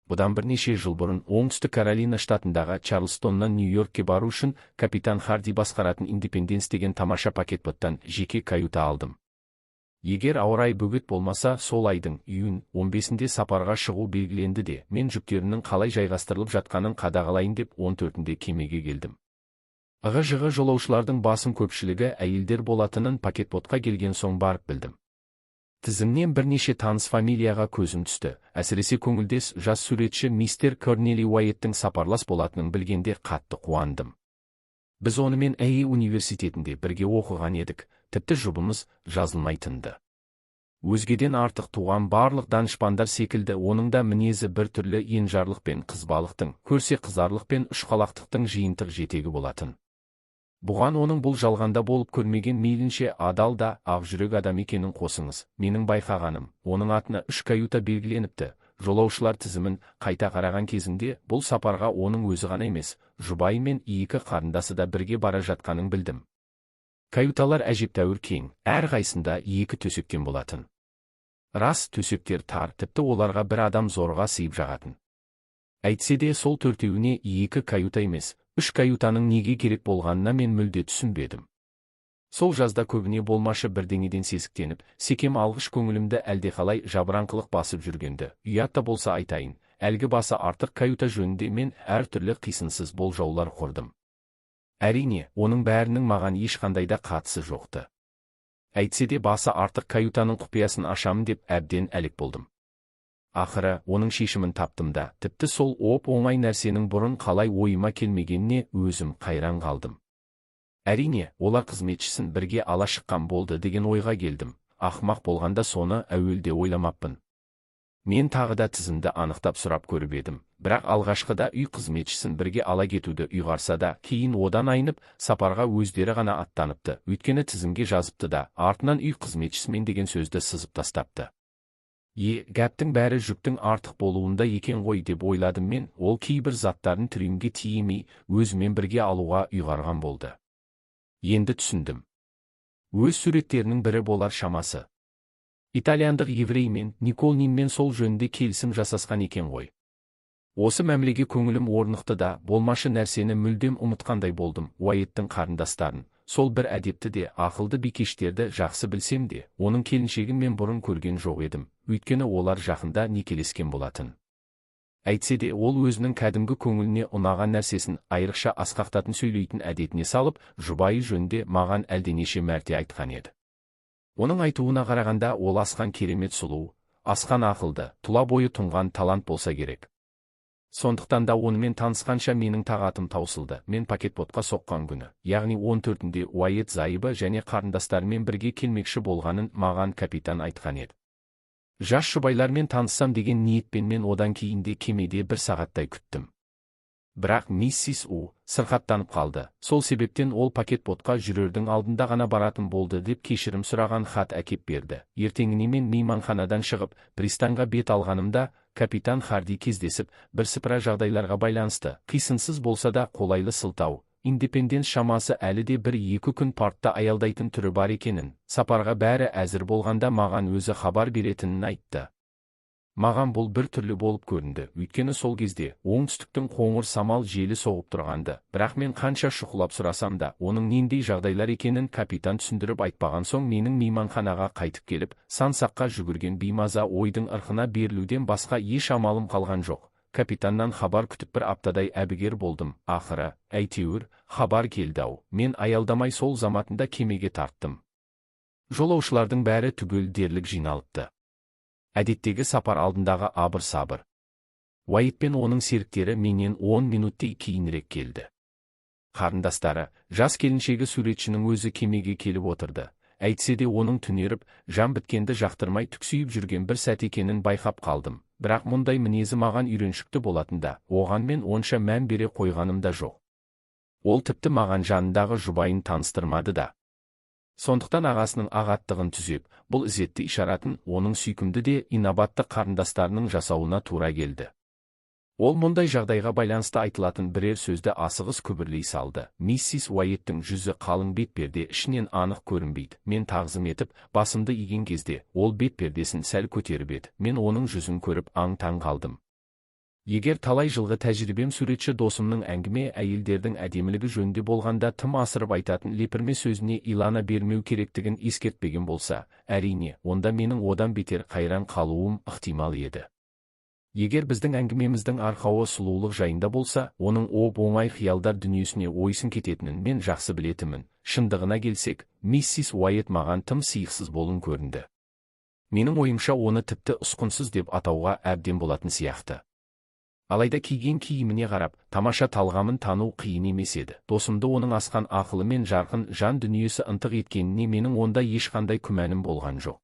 Бұдан бірнеше жыл бұрын оңтүстік Каролина штатындағы Чарлстоннан Нью-Йоркке бару үшін капитан Харди басқаратын Индепенденс деген тамаша пакетботтан жеке каюта алдым. Егер ауа райы бөгет болмаса, сол айдың июнь 15-інде сапарға шығу белгіленді де, мен жүктерінің қалай жайғастырылып жатқанын қадағалайын деп 14-інде кемеге келдім. Ығы-жығы жолаушылардың басым көпшілігі әйелдер болатынын пакетботқа келген соң барып білдім. Тізімнен бірнеше таныс фамилияға көзім түсті, әсіресе көңілдес жас суретші мистер Корнели Уайеттің сапарлас болатынын білгенде қатты қуандым. Біз онымен Әйе университетінде бірге оқыған едік, тіпті жұбымыз жазылмайтынды. Өзгеден артық туған барлық данышпандар секілді оның да мінезі бір түрлі енжарлық пен қызбалықтың, көрсе қызарлық пен ұшқалақтықтың жиынтық жетегі болатын. Бұған оның бұл жалғанда болып көрмеген мейлінше адал да ақ жүрек адам екенін қосыңыз. Менің байқағаным, оның атына 3 каюта белгіленіпті. Жолаушылар тізімін қайта қараған кезінде бұл сапарға оның өзі ғана емес, жұбайы мен 2 қарындасы да бірге бара жатқанын білдім. Каюталар әжептәуір кең, әрқайсында 2 төсектен болатын. Рас, төсектер тар, тіпті оларға бір адам зорға сыйып жағатын. Әйтсе де сол 4-еуіне 2 каюта емес, 3 каютаның неге керек болғанына мен мүлде түсінбедім. Сол жазда көбіне болмашы бірдеңеден сезіктеніп, секем алғыш көңілімді әлдеқалай жабыраңқылық басып жүргенді. Ұятта болса айтайын, әлгі басы артық каюта жөнінде мен әртүрлі қисынсыз болжаулар құрдым. Әрине, оның бәрінің маған ешқандай да қатысы жоқты. Әйтсе де басы артық каютаның құпиясын ашамын деп әбден әлек болдым. Ақыры, оның шешімін таптым да, тіпті сол оп-оңай нәрсенің бұрын қалай ойыма келмегеніне өзім қайран қалдым. Әрине, олар қызметшісін бірге ала шыққан болды деген ойға келдім. Ақымақ болғанда соны әуелде ойламаппын. Мен тағы да тізімді анықтап сұрап көріп едім. Бірақ алғашқыда үй қызметшісін бірге ала кетуді ұйғарса да, кейін одан айнып, сапарға өздері ғана аттаныпты. Өйткені тізімге жазыпты да, артынан үй қызметшісімен деген сөзді сызып тастапты. Гәптің бәрі жүктің артық болуында екен ғой деп ойладым мен. Ол кейбір заттарын трюмге тиемей, өзімен бірге алуға ұйғарған болды. Енді түсіндім. Өз суреттерінің бірі болар шамасы. Итальяндық евреймен, Николнинмен сол жөнінде келісім жасасқан екен ғой. Осы мәмілеге көңілім орнықты да, болмашы нәрсені мүлдем ұмытқандай болдым. Уайеттің қарындастарын, сол бір әдепті де, ақылды бикештерді жақсы білсем де, оның келіншегін мен бұрын көрген жоқ едім. Өйткені олар жақында некелескен болатын. Әйтсе де ол өзінің кәдімгі көңіліне ұнаған нәрсесін айрықша асқақтатын сөйлейтін әдетіне салып, жұбайы жөнінде маған әлденеше мәрте айтқан еді. Оның айтуына қарағанда ол асқан керемет сұлу, асқан ақылды, тұла бойы тұнған талант болса керек. Сондықтан да онымен танысқанша менің тағатым таусылды. Мен пакетботқа соққан күні, яғни 14-інде Уайет зайыбы және қарындастарымен бірге келмекші болғанын маған капитан айтқан еді. Жас жұбайлармен таныссам деген ниетпен мен одан кейінде кемеде 1 сағаттай күттім. Бірақ миссис У сырқаттанып қалды. Сол себептен ол пакетботқа жүрердің алдында ғана баратын болды деп кешірім сұраған хат әкеп берді. Ертеңіне мен мейманханадан шығып, пристанға бет алғанымда, капитан Харди кездесіп, бірсыпыра жағдайларға байланысты, қисынсыз болса да қолайлы сылтау, Индепенденс шамасы әлі де 1-2 күн портта аялдайтын түрі бар екенін, сапарға бәрі әзір болғанда маған өзі хабар беретінін айтты. Маған бұл бір түрлі болып көрінді, өйткені сол кезде оңтүстіктің қоңыр самал желі соғып тұрғанды, бірақ мен қанша шұқылап сұрасам да, оның нендей жағдайлар екенін капитан түсіндіріп айтпаған соң менің мейманханаға қайтып келіп, сан-саққа жүгірген беймаза ойдың ырқына берілуден басқа еш амалым қалған жоқ. Капитаннан хабар күтіп 1 аптадай әбігер болдым. Ақыры, әйтеуір, хабар келді-ау. Мен аялдамай сол заматында кемеге тарттым. Жолаушылардың бәрі түгел дерлік жиналыпты. Әдеттегі сапар алдындағы абыр-сабыр. Уайет пен оның серіктері менен 10 минуттей кейінірек келді. Қарындастары, жас келіншегі суретшінің өзі кемеге келіп отырды. Әйтсе де оның түнеріп, жан біткенді жақтырмай түксиіп жүрген бір сәт екенін байқап қалдым. Бірақ мұндай мінезі маған үйреншікті болатында, оған мен онша мән бере қойғаным да жоқ. Ол тіпті маған жанындағы жұбайын таныстырмады да. Сондықтан ағасының ағаттығын түзеп, бұл ізетті ишаратын оның сүйкімді де инабатты қарындастарының жасауына тура келді. Ол мұндай жағдайға байланысты айтылатын бірер сөзді асығыс күбірлей салды. Миссис Уайеттің жүзі қалың бетперде ішінен анық көрінбейді. Мен тағзым етіп, басымды иген кезде, ол бетпердесін сәл көтеріп еді. Мен оның жүзін көріп аң-таң қалдым. Егер талай жылғы тәжірибем суретші досымның әңгіме әйелдердің әдемілігі жөнінде болғанда тым асырып айтатын лепірме сөзіне илана бермеу керектігін ескертпеген болса, әрине, онда менің одан бетер қайран қалуым ықтимал еді. Егер біздің әңгімеміздің арқауы сұлулық жайында болса, оның оп-оңай қиялдар дүниесіне ойсын кететінін мен жақсы білетімін. Шындығына келсек, миссис Уайет маған тым сиықсыз болын көрінді. Менің ойымша оны тіпті ұсқынсыз деп атауға әбден болатын сияқты. Алайда киген киіміне қарап, тамаша талғамын тану қиын емес еді. Досымды оның асқан ақылы мен жарқын жан дүниесі ынтық еткеніне менің онда ешқандай күмәнім болған жоқ.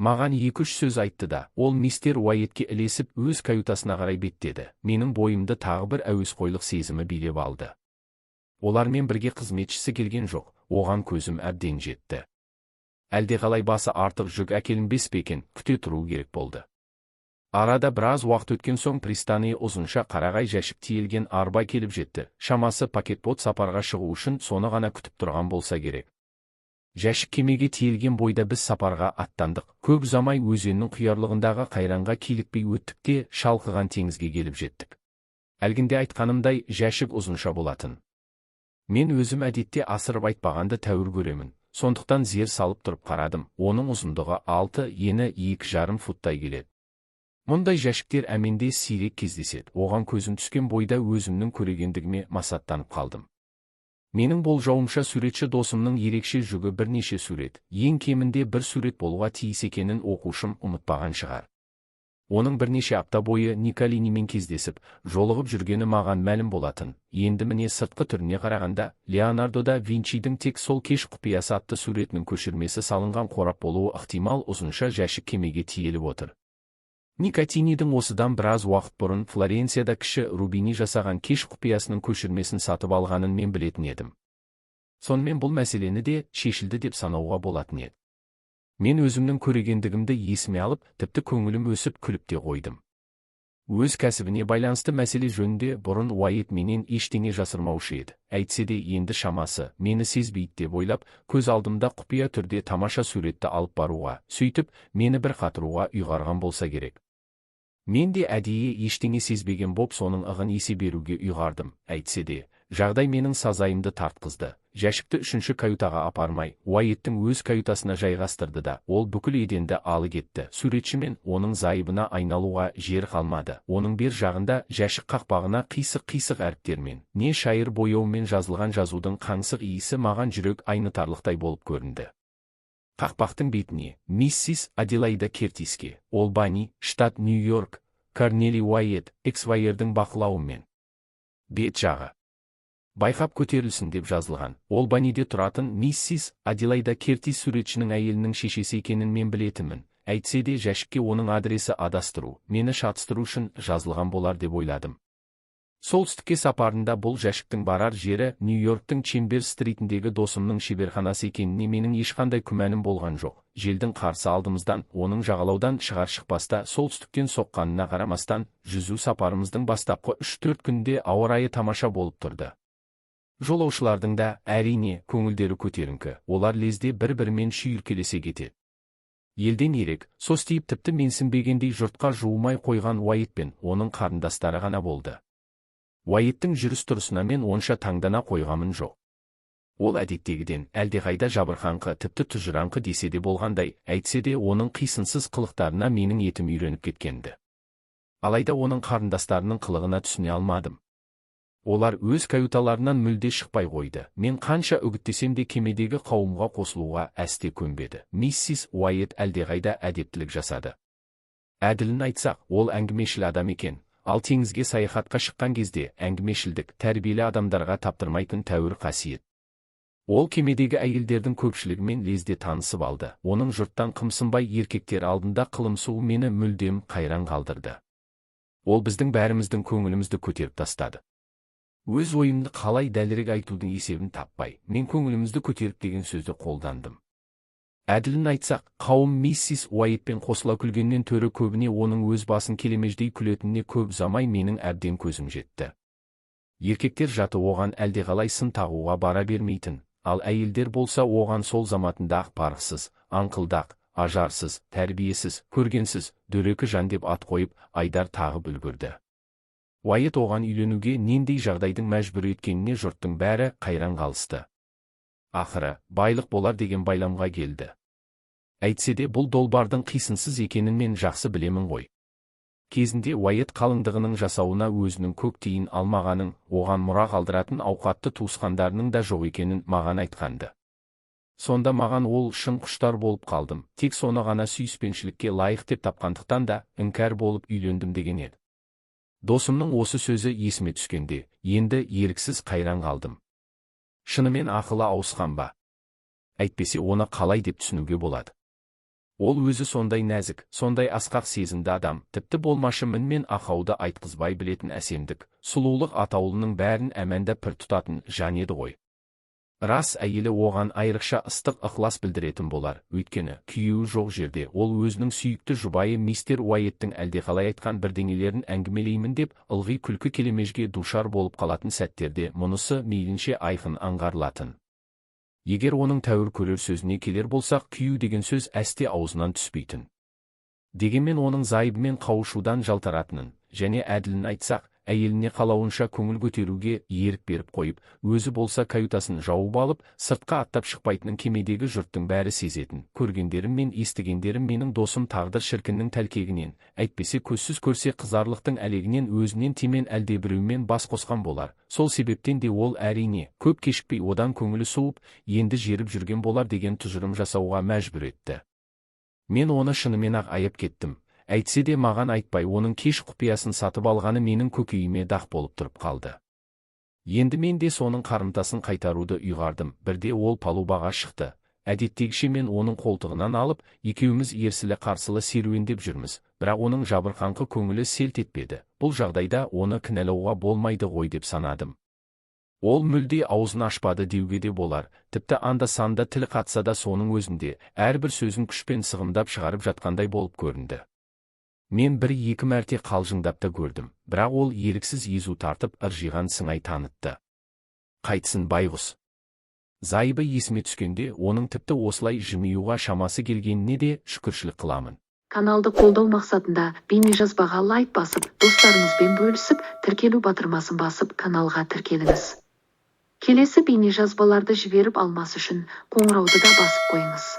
Маған 2-3 сөз айтты да, ол мистер Уайетке ілесіп өз каютасына қарай беттеді. Менің бойымды тағы бір әуесқойлық сезімі билеп алды. Олармен бірге қызметшісі келген жоқ, оған көзім әбден жетті. Әлдеқалай басы артық жүк әкелінбес пе екен, күте тұру керек болды. Арада біраз уақыт өткен соң пристаныйы ұзынша қарағай жәшік тиелген арба келіп жетті. Шамасы пакетбот сапарға шығу үшін соны ғана күтіп тұрған болса керек. Жәшік кемеге тиелген бойда біз сапарға аттандық. Көп ұзамай өзеннің құярлығындағы қайранға килікпей өттік те шалқыған теңізге келіп жеттік. Әлгінде айтқанымдай жәшік ұзынша болатын. Мен өзім әдетте асырып айтпағанды тәуір көремін. Сондықтан зер салып тұрып қарадым. Оның ұзындығы 6, ені 2,5 футтай келеді. Мұндай жәшіктер әменде сирек кездеседі. Оған көзім түскен бойда өзімнің көрегендігіме масаттанып қалдым. Менің болжауымша суретші досымның ерекше жүгі бірнеше сурет, ең кемінде бір сурет болуға тиіс екенін оқушым ұмытпаған шығар. Оның бірнеше апта бойы Николинимен кездесіп, жолығып жүргені маған мәлім болатын. Енді міне сыртқы түріне қарағанда, Леонардо да Винчидің тек сол кеш құпиясы атты суретінің көшірмесі салынған қорап болуы ықтимал ұзынша жәшік кемеге тиеліп отыр. Никотинидің осыдан біраз уақыт бұрын Флоренцияда кіші Рубини жасаған кеш құпиясының көшірмесін сатып алғанын мен білетін едім. Сонымен бұл мәселені де шешілді деп санауға болатын еді. Мен өзімнің көрегендігімді есіме алып, тіпті көңілім өсіп күліп те қойдым. Өз кәсібіне байланысты мәселе жөнінде бұрын Уайет менен ештеңе жасырмаушы еді. Әйтсе де енді шамасы, мені сезбейді деп ойлап, көз алдымда құпия түрде тамаша суретті алып баруға, сөйтіп, мені бір қатыруға ұйғарған болса керек. Мен де әдейі ештеңе сезбеген боп соның ығын есе беруге ұйғардым. Әйтсе де, жағдай менің сазайымды тартқызды. Жәшікті 3-ші каютаға апармай, Уайеттің өз каютасына жайғастырды да, ол бүкіл еденді алы кетті. Суретші мен оның зайыбына айналуға жер қалмады. Оның бер жағында жәшік қақпағына қисық-қисық әріптермен, не шайыр бояумен жазылған жазудың қаңсық иісі маған жүрек айнытарлықтай болып көрінді. Қақпақтың бетіне, миссис Аделаида Кертиске, Олбани, штат Нью-Йорк, Корнели Уайет, экс-вайердің бақылауымен. Бет жағы. Байқап көтерілсін деп жазылған. Олбаниде тұратын миссис Аделаида Кертис суретшінің әйелінің шешесі екенін мен білетімін. Әйтсе де жәшікке оның адресі адастыру, мені шатыстыру үшін жазылған болар деп ойладым. Солтүстікке сапарында бұл жәшіктің барар жері Нью-Йорктың Чемберс-стритіндегі досымның шеберханасы екеніне менің ешқандай күмәнім болған жоқ. Желдің қарсы алдымыздан, оның жағалаудан шығар-шықпаста солтүстіктен соққанына қарамастан, жүзу сапарымыздың бастапқы 3-4 күнде ауа райы тамаша болып тұрды. Жолаушылардың да, әрине, көңілдері көтеріңкі, олар лезде бір-бірімен шүйіркелесе кетеді. Елден ерек, состиып тіпті менсінбегендей жұртқа жуымай қойған Уайет пен оның қарындастары ғана болды. Уайеттің жүріс-тұрысына мен онша таңдана қойғамын жоқ. Ол әдеттегіден әлдеқайда жабырқаңқы, тіпті тұжыраңқы десе де болғандай, әйтсе де оның қисынсыз қылықтарына менің етім үйреніп кеткенді. Алайда оның қарындастарының қылығына түсіне алмадым. Олар өз каюталарынан мүлде шықпай қойды. Мен қанша үгіттесем де кемедегі қауымға қосылуға әсте көнбеді. Миссис Уайет әлдеқайда әдептілік жасады. Әділін айтсақ, ол әңгімешіл адам екен. Ал теңізге саяхатқа шыққан кезде әңгімешілдік тәрбиелі адамдарға таптырмайтын тәуір қасиет. Ол кемедегі әйелдердің көпшілігімен лезде танысып алды. Оның жұрттан қымсынбай еркектер алдында қылымсуы мені мүлдем қайран қалдырды. Ол біздің бәріміздің көңілімізді көтеріп тастады. Өз ойымды қалай дәлірек айтудың есебін таппай, мен көңілімізді көтеріп деген сөзді қолдандым. Әділін айтсақ, қауым миссис Уайетпен қосыла күлгеннен төрі көбіне оның өз басын келемеждей күлетініне көп ұзамай менің әбден көзім жетті. Еркектер жаты оған әлдеқалай сын тағуға бара бермейтін, ал әйелдер болса оған сол заматында-ақ парықсыз, аңқылдақ, ажарсыз, тәрбиесіз, көргенсіз, дөрекі жан деп ат қойып, айдар тағып үлгірді. Уайт оған үйленуге нендей жағдайдың мәжбүр еткеніне жұрттың бәрі қайран қалысты. Ақыры, байлық болар деген байламға келді. Әйтсе де бұл долбардың қисынсыз екенін мен жақсы білемін ғой. Кезінде Уайт қалыңдығының жасауына өзінің көк тиын алмағанын, оған мұра қалдыратын ауқатты туысқандарының да жоқ екенін маған айтқанды. Сонда маған ол шын құштар болып қалдым, тек соны ғана сүйіспеншілікке лайық деп тапқандықтан да іңкәр болып үйлендім деген еді. Досымның осы сөзі есіме түскенде, енді еріксіз қайран қалдым. Шынымен ақылы ауысқан ба? Әйтпесе оны қалай деп түсінуге болады? Ол өзі сондай нәзік, сондай асқақ сезімді адам, тіпті болмашы мін мен ақауды айтқызбай білетін әсемдік, сұлулық атаулының бәрін әмәнда пір тұтатын жан еді ғой. Рас, әйелі оған айрықша ыстық ықылас білдіретін болар, өйткені күйеуі жоқ жерде ол өзінің сүйікті жұбайы мистер Уайттың әлдеқалай айтқан бірдеңелерін әңгімелеймін деп ылғи күлкі келемежге душар болып қалатын сәттерде мұнысы мейлінше айқын аңғарылатын. Егер оның тәуір көрер сөзіне келер болсақ, күйеу деген сөз әсте аузынан түспейтін. Дегенмен оның зайыбымен қауышудан жалтаратынын, және әділін айтсақ, әйеліне қалауынша көңіл көтеруге ерік беріп қойып, өзі болса каютасын жауып алып, сыртқа аттап шықпайтынын кемедегі жұрттың бәрі сезетін. Көргендерім мен естігендерім менің досым тағдыр шіркіннің тәлкегінен, әйтпесе көзсіз көрсе қызарлықтың әлегінен өзінен темен әлдебіреумен бас қосқан болар. Сол себептен де ол әрине, көп кешікпей одан көңілі суып, енді жеріп жүрген болар деген тұжырым жасауға мәжбүр етті. Мен оны шынымен-ақ аяп кеттім. Әйтсе де маған айтпай оның кеш құпиясын сатып алғаны менің көкейіме дақ болып тұрып қалды. Енді мен де соның қарымтасын қайтаруды ұйғардым. Бірде ол палубаға шықты. Әдеттегіше мен оның қолтығынан алып, екеуміз ерсілі-қарсылы серуендеп жүрміз. Бірақ оның жабырқаңқы көңілі селт етпеді. Бұл жағдайда оны кінәлауға болмайды ғой деп санадым. Ол мүлде аузын ашпады деуге де болар, тіпті анда-санда тіл қатса да соның өзінде, әрбір сөзін күшпен сығымдап шығарып жатқандай болып көрінді. Мен бір-екі мәрте қалжыңдап та көрдім, бірақ ол еріксіз езу тартып ыржиған сыңай танытты. Қайтсын байғұс. Зайыбы есіме түскенде, оның тіпті осылай жымиюға шамасы келгеніне де шүкіршілік қыламын. Каналды қолдау мақсатында бейнежазбаға лайк басып, достарыңызбен бөлісіп, тіркелу батырмасын басып, каналға тіркеліңіз. Келесі бейнежазбаларды жіберіп алмас үшін қоңырауды да басып қойыңыз.